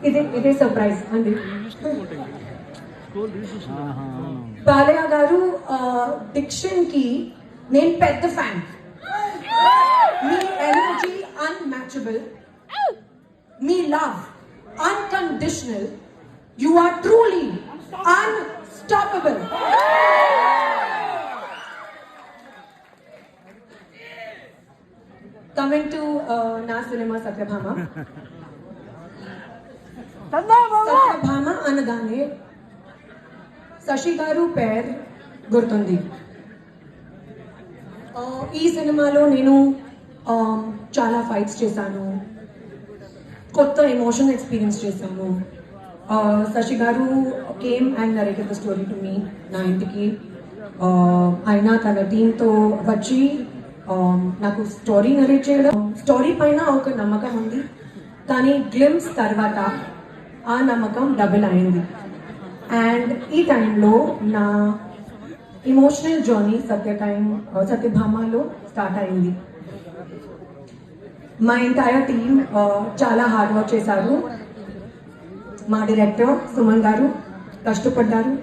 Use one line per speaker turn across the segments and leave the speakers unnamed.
ఇదే సర్ప్రైజ్ అండి. బాలయ్య గారు డిక్షన్ కి నేను పెద్ద ఫ్యాన్. మీ ఎనర్జీ అన్మ్యాచబుల్, మీ love unconditional, you are truly unstoppable. Coming to నా సినిమా సత్యభామ. సత్యభామ అనగానే శశి గారు పేరు గుర్తుంది. ఈ సినిమాలో నేను చాలా ఫైట్స్ చేశాను, కొత్త ఎమోషన్ ఎక్స్పీరియన్స్ చేశాను. శశి గారు came and narrated the story to me నా ఇంటికి. ఆయన తన టీంతో వచ్చి నాకు స్టోరీ నరేట్ చేయడం. స్టోరీ పైన ఒక నమ్మకం ఉంది, కానీ గ్లిమ్స్ తర్వాత ఆ నమ్మకం డబుల్ అయింది. అండ్ ఈ టైంలో నా ఇమోషనల్ జర్నీ సత్యభామలో స్టార్ట్ అయింది. మా ఎంటైర్ టీమ్ చాలా హార్డ్ వర్క్ చేశారు. మా డైరెక్టర్ సుమన్ గారు కష్టపడ్డారు.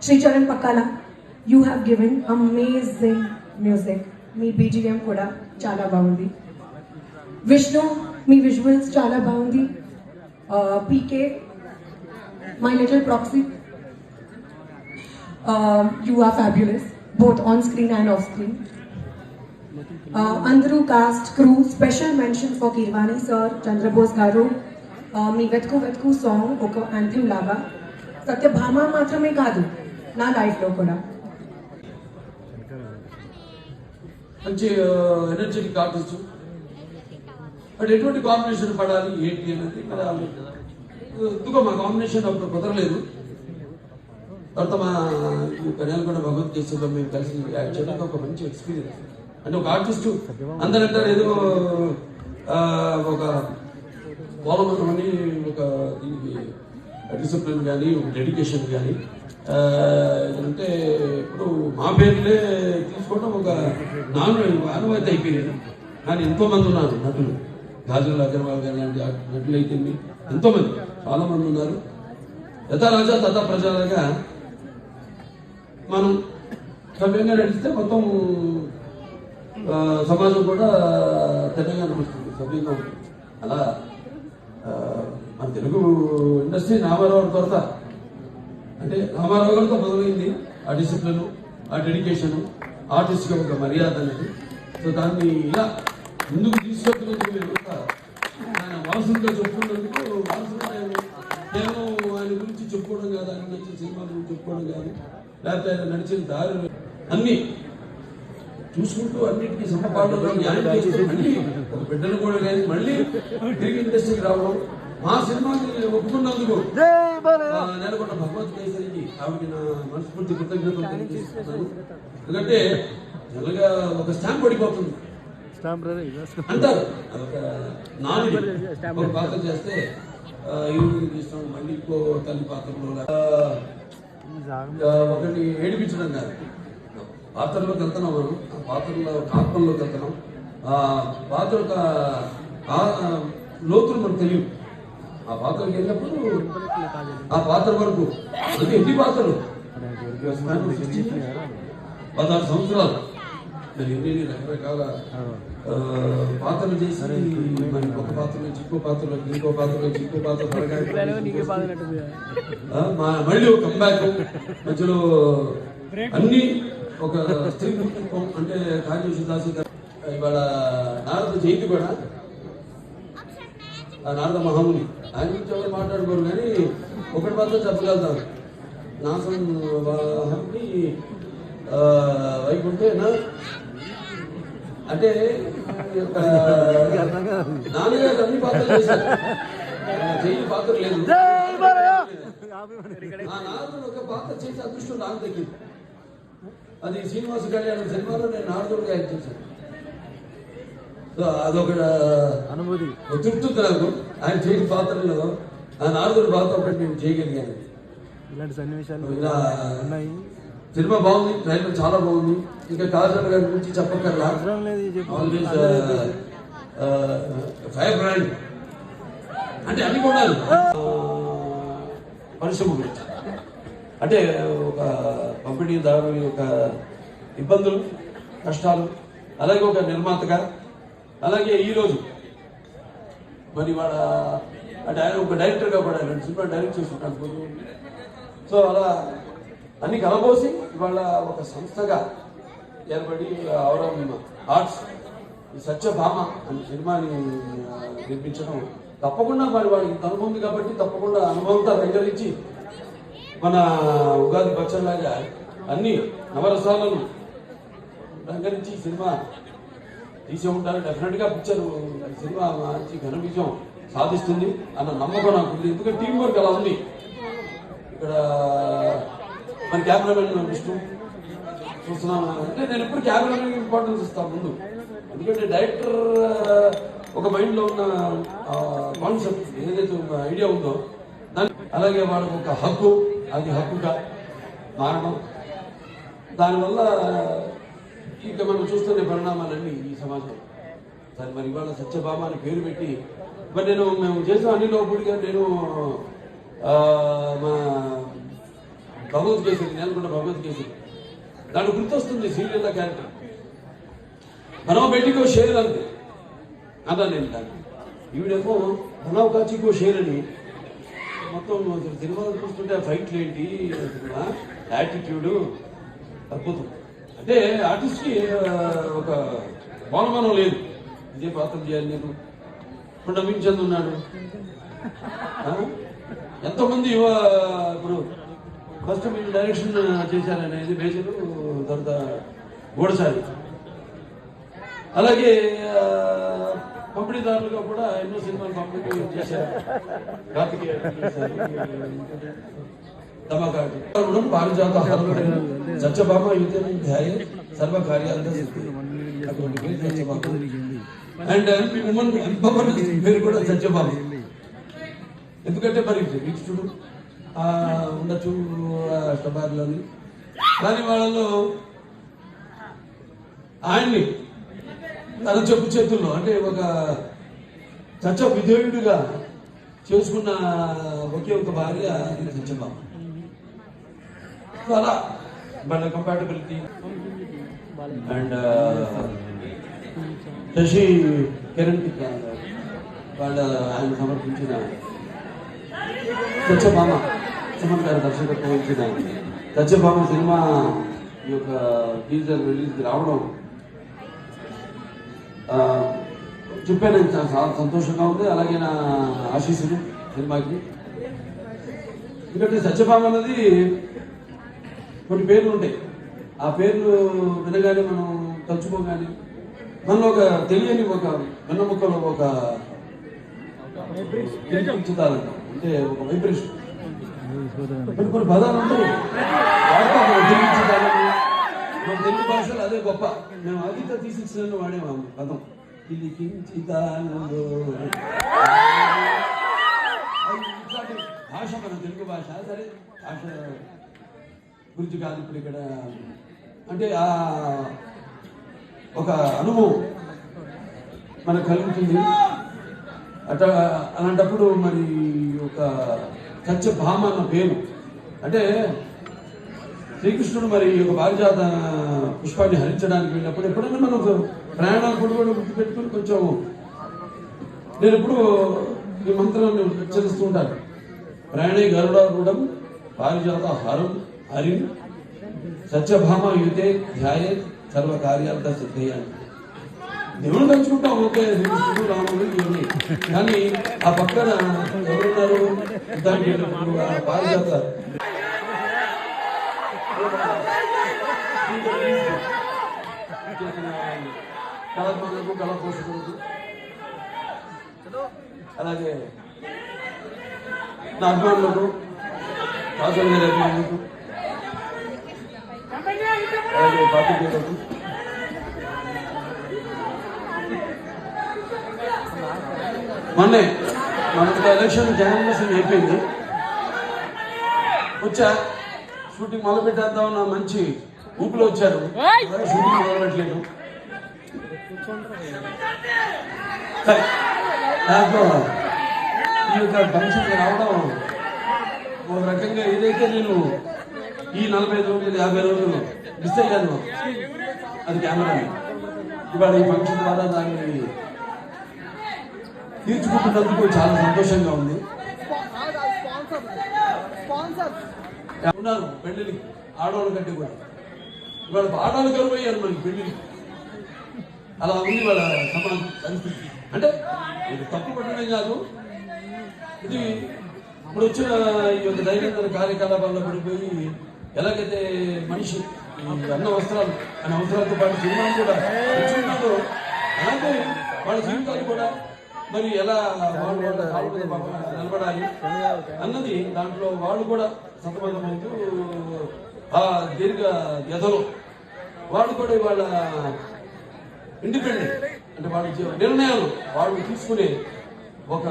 Sricharan Pakkala, you have given amazing music. మీ బీజిఎం కూడా చాలా బాగుంది. విష్ణు, మీ విజువల్స్ చాలా బాగుంది. PK, my little proxy, you are fabulous both on screen and off screen. అందరూ cast, crew, special mention for Keeravani sir, Chandrabose గారు. మీ వెతుకు వెతుకు సాంగ్ ఒక యాంథమ్ లాగా సత్యభామ మాత్రమే కాదు, నా లైఫ్లో కూడా.
మంచి ఎనర్జెటిక్ ఆర్టిస్ట్. బట్ ఎటువంటి కాంబినేషన్ పడాలి ఏంటి అనేది మరి ఎందుకో మా కాంబినేషన్ అప్పుడు కుదరలేదు. తర్వాత మా కన్యాలకొండ భగవద్గీతలో మేము కలిసి యాక్చువల్గా ఒక మంచి ఎక్స్పీరియన్స్. అంటే ఒక ఆర్టిస్టు అందరంటారు ఏదో ఒక పోలవరం అని ఒక దీనికి డిసిప్లిన్ కానీ ఒక డెడికేషన్ కానీ అంటే ఇప్పుడు మా పేర్లే తీసుకోవడం ఒక ఆనవాయితీ అయిపోయింది. కానీ ఎంతోమంది ఉన్నారు నటులు, గాజుల అగర్వాల్ గారు లాంటి నటులు అయితే ఎంతోమంది చాలా మంది ఉన్నారు. యథా రాజా తథా ప్రజలుగా మనం సభ్యంగా నడిస్తే మొత్తం సమాజం కూడా తెలంగాణ వస్తుంది, సభ్యంగా ఉంటుంది. అలా మన తెలుగు ఇండస్ట్రీ రామారావు కొరత అంటే రామారావు గారితో మొదలైంది ఆ డిసిప్లిన్, ఆ డెడికేషన్, ఆర్టిస్ట్గా ఒక మర్యాద అనేది. సో దాన్ని ఇలా ముందుకు తీసుకొచ్చినందుకు మీరు ఆయన వారసులుగా చెప్పుకున్నందుకు, వారసులుగా కేవలం ఆయన గురించి చెప్పుకోవడం కాదు, ఆయన నచ్చిన సినిమాల గురించి చెప్పుకోవడం కాదు, లేకపోతే ఆయన నడిచిన దారులు అన్నీ చూసుకుంటూ అన్నిటికీ సమపాఠంలో న్యాయం చేస్తూ మళ్ళీ ఒక బిడ్డను కూడా కానీ మళ్ళీ తిరిగి ఇండస్ట్రీకి రావడం, మా సినిమాని ఒప్పుకున్నందుకు నెలకొండ భగవద్గీతకి ఆవిడకి నా మనస్ఫూర్తి కృతజ్ఞతలు తెలియజేస్తున్నాను. ఎందుకంటే జనరల్గా ఒక స్టాంప్ పడిపోతుంది అంటారు, అదొక నాని ఒక పాత్ర చేస్తే ఈవిడికి ఇష్టం, మళ్ళీ ఇంకో తల్లి పాత్రలో ఒకటి ఏడిపించడం కాదు. పాత్రలోకి వెళ్తున్నాం మనం, ఆ పాత్రలో ఆత్మల్లోకి వెళ్తున్నాం. ఆ పాత్ర యొక్క లోతులు మనకు తెలియదు. ఆ పాత్రకి వెళ్ళినప్పుడు ఆ పాత్ర వరకు అంటే ఎన్ని పాత్రలు 16 సంవత్సరాలు మరి ఎన్ని రకరకాల పాత్రలు చేసి మరి ఒక పాత్ర నుంచి ఇంకో పాత్రలోకి, ఇంకో పాత్ర నుంచి ఇంకో పాత్ర మళ్ళీ ఒక కంబ్యాక్ మధ్యలో అన్ని ఒక స్త్రీ కుటుంబం అంటే కాజేసి దాసి ఇవాళ నారద జయంతి కూడా ఆ నారద మహాముని ఆయన గురించి ఎవరు మాట్లాడుకోరు, కానీ ఒకటి మాత్రం చెప్పగలుగుతారు. నాసం వైకుంఠేనా అంటే నాన్నగారు అన్ని పాత్రలు చేశారు, చెయ్యి పాత్ర లేదు. ఆ నారదుడు ఒక పాత్ర చేసే అదృష్టం నాకు దక్కింది. అది శ్రీనివాస కళ్యాణం సినిమాలో నేను నారదుడుగా యాక్ట్ చేశాను. సో అదొక అనుభూతి, తృప్తి నాకు. ఆయన చేయని పాత్రలో ఆ నారదుడు పాత్ర ఒకటి నేను చేయగలిగాను. ఇలాంటి సన్నివేశాలు ఇలా ఉన్నాయి. సినిమా బాగుంది, ట్రైలర్ చాలా బాగుంది. ఇంకా కాజల్ గారి గురించి చెప్పక్కర్లా, ఆల్వేస్ ఫైర్ బ్రాండ్. అంటే అన్ని కొన్నారు పరిశ్రమ గురించి, అంటే ఒక పంపిణీదారు యొక్క ఇబ్బందులు కష్టాలు, అలాగే ఒక నిర్మాతగా, అలాగే ఈరోజు మరి వాళ్ళ అంటే ఆయన ఒక డైరెక్టర్గా కూడా 2 సినిమాలు డైరెక్ట్ చేస్తుంటాను. సో అలా అన్ని కలబోసి ఇవాళ ఒక సంస్థగా ఏర్పడి ఔరం ఆర్ట్స్ ఈ సత్యభామ అనే సినిమాని నిర్మించడం తప్పకుండా మరి వాడికి ఇంత అనుభవం ఉంది కాబట్టి తప్పకుండా అనుభవంతో రంగరించి మన ఉగాది పచ్చలాగా అన్ని నవరసాలను రంగరించి సినిమా తీసే ఉంటారు. డెఫినెట్గా పిక్చర్ సినిమా మంచి ఘన విజయం సాధిస్తుంది అన్న నమ్మకం నాకు ఉంది. ఎందుకంటే టీం వర్క్ అలా ఉంది. ఇక్కడ మన కెమెరామెన్ విష్ణు చూస్తున్నాను అంటే నేను ఎప్పుడు కెమెరామెన్ ఇంపార్టెన్స్ ఇస్తాను ముందు. ఎందుకంటే డైరెక్టర్ ఒక మైండ్లో ఉన్న కాన్సెప్ట్ ఏదైతే ఐడియా ఉందో దాని అలాగే వాళ్ళకు ఒక హక్కు, అది హక్కుగా మారడం, దానివల్ల ఇంకా మనం చూస్తున్న పరిణామాలన్నీ ఈ సమాజం. సరే మరి ఇవాళ సత్యభామ అని పేరు పెట్టి మరి మేము చేసాం అన్ని లోపలిగా నేను మా భగవద్ కేసరి నేలకొండ భగవద్ కేసరి దానికి గుర్తొస్తుంది సీరియల్ క్యారెక్టర్ మనో బెట్టికో షేర్ అంతే అదా నేను దాన్ని ఈవిడేమో మనవ్ కాచికో షేర్ అని మొత్తం సినిమాలు చూస్తుంటే ఆ ఫైట్లు ఏంటి యాటిట్యూడు అద్భుతం. అంటే ఆర్టిస్ట్కి ఒక బహుమానం లేదు, ఇదే పాత్ర చేయాలి. నేను ఇప్పుడు నవీన్ చంద్ ఉన్నాడు, ఎంతోమంది ఇప్పుడు ఫస్ట్ మీరు డైరెక్షన్ చేశారనేది మేజరు, తర్వాత గోడసారి, అలాగే పంపిణీదారులుగా కూడా ఎన్నో సినిమాలు పంపిణీ చేశారు. కార్తికేయ ధమాకాడు పారిజాత సత్యభామ యుద్ధం ధ్యాయ సర్వకార్యాలతో అండ్ ఉమెన్ ఎంపవర్మెంట్ పేరు కూడా సత్యభామ. ఎందుకంటే మరి వీక్షుడు ఉండొచ్చు అష్టబార్లోని, కానీ వాళ్ళలో ఆయన్ని తన చెప్పు చేతుల్లో అంటే ఒక సత్య విధేయుడిగా చేసుకున్న ఒకే ఒక భార్య సత్యభామ. అలా వాళ్ళ కంపాటబిలిటీ అండ్ శశి కిరణ్ వాళ్ళ ఆయన సమర్పించిన సత్యభామ సుమన్ గారి దర్శకత్వం ఇచ్చిన సత్యభామ సినిమా ఈ యొక్క టీజర్ రిలీజ్ రావడం చెప్పాను, చాలా సంతోషంగా ఉంది. అలాగే నా ఆశీస్సులు సినిమాకి. ఎందుకంటే సత్యభామ అన్నది కొన్ని పేర్లు ఉంటాయి, ఆ పేర్లు వినగానే మనం తలుచుకోగానే మనలో ఒక తెలియని ఒక వెన్నముక్కలో ఒక ఉంచుతారంట, అంటే ఒక వైబ్రేషన్. కొన్ని పదాలు ఉంటాయి తెలియచుతారని మన తెలుగు భాషలో అదే గొప్ప. మేము ఆదిత్య తీసిక్స్లో వాడేవాము పదం ఇది కించితాను భాష, మన తెలుగు భాష. సరే భాష గురించి కాదు ఇప్పుడు ఇక్కడ, అంటే ఒక అనుభవం మనకు కలుగుతుంది. అలాంటప్పుడు మరి ఒక సత్యభామ అన్న పేరు అంటే శ్రీకృష్ణుడు మరి ఒక పారిజాత పుష్పాన్ని హరించడానికి వెళ్ళినప్పుడు ఎప్పుడైనా మనం ప్రయాణాలు కూడా గుర్తుపెట్టుకుని కొంచెం నేను ఎప్పుడు ఈ మంత్రాన్ని ఉచ్చరిస్తూ ఉంటాను. ప్రయాణే గరుడారూఢం పారిజాత హరం హరిం సత్యభామ యుతే ధ్యాయే సర్వకార్యార్థ సిద్ధయ్యాన్ని. దేవుడు తలుచుకుంటాం, ఓకే శ్రీకృష్ణుడు రాముడు ఇవన్నీ, కానీ ఆ పక్కన ఎవరున్నారు దానికి పారిజాత కళాత్మకులకు కళా పోషకులకు అలాగే నా అభిమానులకు రాజుల గారి అభిమానులకు అలాగే పార్టీలకు మొన్నే మనకు ఎలక్షన్ జనరేషన్ అయిపోయింది, వచ్చా షూటింగ్ మొదలు పెట్టేద్దాం నా మంచి ఊపిలో వచ్చారు. షూటింగ్ మొదలెట్లేదు, దాంట్లో ఈ యొక్క ఫంక్షన్కి రావడం ఒక రకంగా ఏదైతే నేను ఈ 45 రోజులు 50 రోజులు మిస్ అయ్యాను, అది కెమెరా. ఇవాళ ఈ ఫంక్షన్ ద్వారా దాన్ని తీర్చుకుంటున్నందుకు చాలా సంతోషంగా ఉంది. ఉన్నారు పెళ్ళికి ఆడవాళ్ళ కంటే కూడా ఇవాళ ఆడవాళ్ళు కరువయ్యారు మనకి పెళ్ళికి. అలా ఉంది వాళ్ళ సమాజ పరిస్థితి. అంటే ఇది తప్పు పట్టడమే కాదు, ఇది ఇప్పుడు వచ్చిన ఈ యొక్క దైనందిన కార్యకలాపాల్లో పడిపోయి ఎలాగైతే మనిషి అన్న వస్త్రాలు అనే అవసరాలతో పాటు సినిమాలు కూడా తెచ్చుకున్నారో అలాగే వాళ్ళ జీవితాలు కూడా మరి ఎలా వాళ్ళు వాళ్ళ కాళ్ళ మీద నిలబడాలి అన్నది దాంట్లో వాళ్ళు కూడా సతమతమవుతూ ఆ దీర్ఘ వ్యధలో వాళ్ళు కూడా వాళ్ళ ఇండిపెండెంట్ అంటే వాళ్ళ నిర్ణయాలు వాళ్ళు తీసుకునే ఒక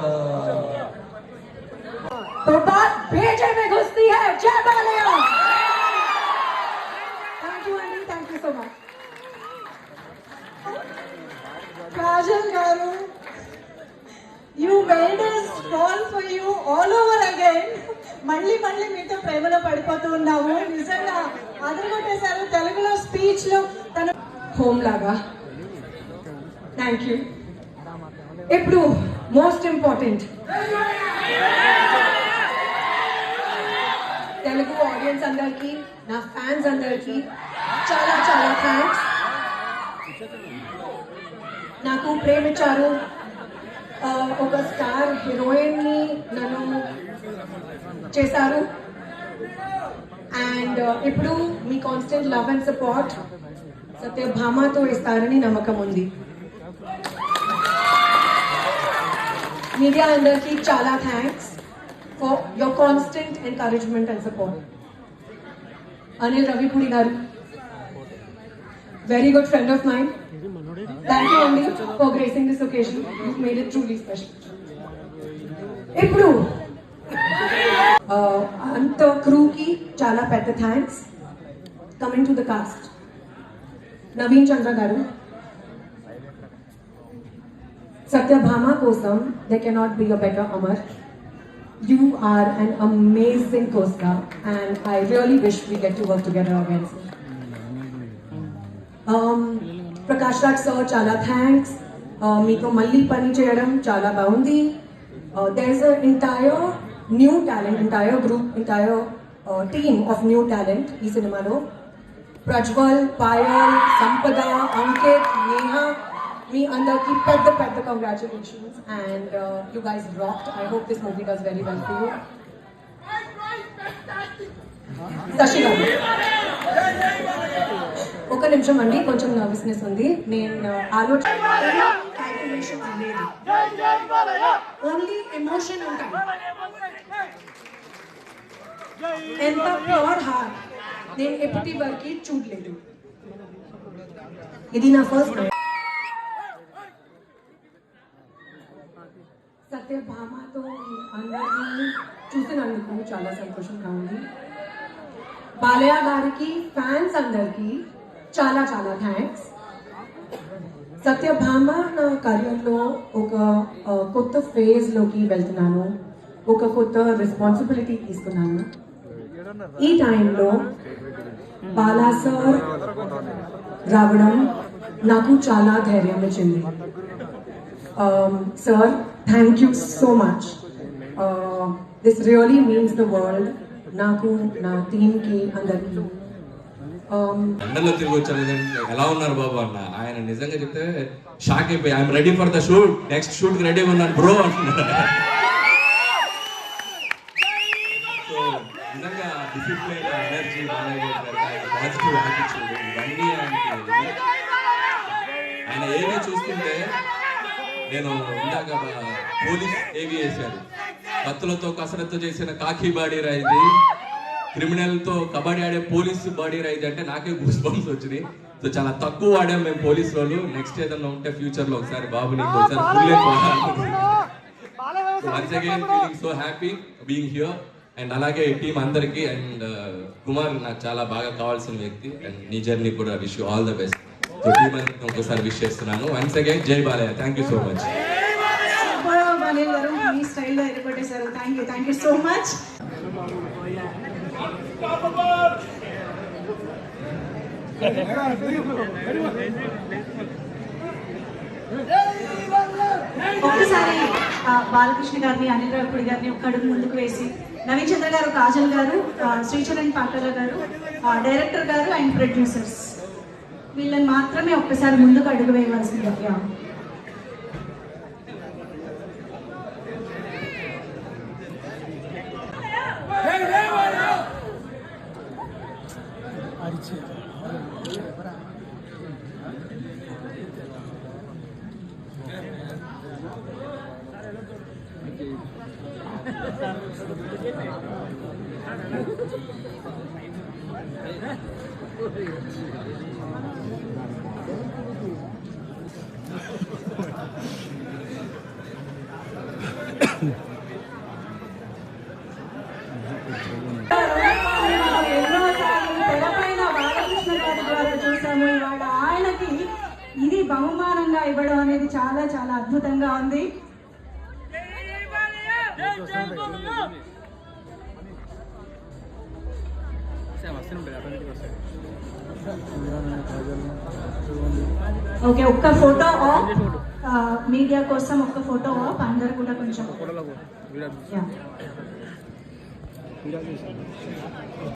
तो बात भेजे में घुसती है। जय बालिया। थैंक यू अंडी, thank you so much.
Kajal garu, you made us fall for you all over again. మళ్ళీ మీతో ప్రేమలో పడిపోతూ ఉన్నాము. నిజంగా అదరగొట్టేశారు తెలుగులో స్పీచ్ లో తన
హోమ్ లాగా. Thank you. ఇప్పుడు మోస్ట్ ఇంపార్టెంట్, తెలుగు ఆడియన్స్ అందరికి, నా ఫ్యాన్స్ అందరికి చాలా చాలా థ్యాంక్స్. నాకు ప్రేమించారు, ఒక స్టార్ హీరోయిన్ ని నన్ను చేశారు. అండ్ ఇప్పుడు మీ కాన్స్టెంట్ లవ్ అండ్ సపోర్ట్ సత్యభామతో ఇస్తారని నమ్మకం ఉంది. మీడియా అందరికి చాలా thanks for your constant encouragement and support. Anil Ravipudi garu, very good friend of mine. Thank you Anil for gracing this occasion. You've made it truly special. Ippudu anta crew ki chala pedda thanks. Coming to the cast, Naveen Chandra garu, Satyabhama kosam there cannot be a better Amar. You are an amazing co-star and I really wish we get to work together again soon. Prakash Raj sir, chala thanks. Meeto malli pani cheyadam chala baundi. There's an entire new talent, entire group, entire team of new talent ee cinema lo. Prajwal, Payal, Sampada, Ankit, Neha, మీ అందరికి పెద్ద పెద్ద congratulations and you guys rocked. I hope this movie does very well for you. Sashi గారు ఒక నిమిషం అండి, కొంచెం nervousness ఉంది. నేను క్యాల్కులేషన్ లేదు, ఓన్లీ ఎమోషన్ ఉంటాయి. ఎంత ప్యూర్ హార్ట్ నేను ఎప్పటి వరకు చూడలేదు. ఇది నా ఫస్ట్. సత్యభామతో అందరినీ చూసినందుకు చాలా సంతోషంగా ఉంది. బాలయ్య గారికి ఫ్యాన్స్ అందరికి చాలా చాలా థ్యాంక్స్. సత్యభామ నా కెరియర్లో ఒక కొత్త ఫేజ్లోకి వెళ్తున్నాను, ఒక కొత్త రెస్పాన్సిబిలిటీ తీసుకున్నాను. ఈ టైంలో బాలా సార్ రావడం నాకు చాలా ధైర్యం ఇచ్చింది. Sir, thank you so much. This really means the world. నాకు నా టీమ్ కి అందరికి.
లండన్లో తిరిగి వచ్చాను. ఎలా ఉన్నారు బాబు అన్న, ఆయన నిజంగా చెప్తే షాక్ అయిపోయి I'm ready for the shoot, next shoot కి రెడీగా ఉన్నాను బ్రో అంటున్నారు. సో నిజంగా డిసిప్లిన్, ఎనర్జీ, పాజిటివ్ యాటిట్యూడ్ ఇవన్నీ ఆయన ఏమీ చూస్తుంటే నేను ఇందాక పోలీస్ ఏవి వేశారు, కత్తులతో కసరత్తు చేసిన కాకి బాడీ రైది, క్రిమినల్ తో కబడ్డీ ఆడే పోలీస్ బాడీ రైది అంటే నాకే గూస్ బంప్స్ వచ్చినాయి. సో చాలా తక్కువ ఆడాం మేము పోలీస్ వాళ్ళు. నెక్స్ట్ ఏదన్నా ఉంటే ఫ్యూచర్ లో ఒకసారి బాబు నీకు ఒకసారి once again feeling so happy being here. And అలాగే టీం అందరికి అండ్ కుమార్ నాకు చాలా బాగా కావాల్సిన వ్యక్తి. అండ్ నీ జర్నీ కూడా wish you all the best. So team అందరికి ఒకసారి విష్ చేస్తున్నాను. వన్స్ అగైన్ జై Balayya, thank you so much.
Anil గారు మీ స్టైల్లో ఎరగొట్టేశారు. Thank you so much. ఒక్కసారి బాలకృష్ణ గారిని, అనిల్ రావిపూడి గారిని ఒక్క అడుగు ముందుకు వేసి, నవీన్ చంద్ర గారు, కాజల్ గారు, శ్రీచరణ్ పాటల గారు, డైరెక్టర్ గారు అండ్ ప్రొడ్యూసర్స్, వీళ్ళని మాత్రమే ఒక్కసారి ముందుకు అడుగు వేయవలసిందిగా. తెరపైన బాలకృష్ణ గారి ద్వారా చూసాము. ఇవాళ ఆయనకి ఇది బహుమానంగా ఇవ్వడం అనేది చాలా చాలా అద్భుతంగా ఉంది. ఓకే, ఒక్క ఫోటో ఆఫ్, మీడియా కోసం ఒక్క ఫోటో ఆఫ్, అందరు కూడా కొంచెం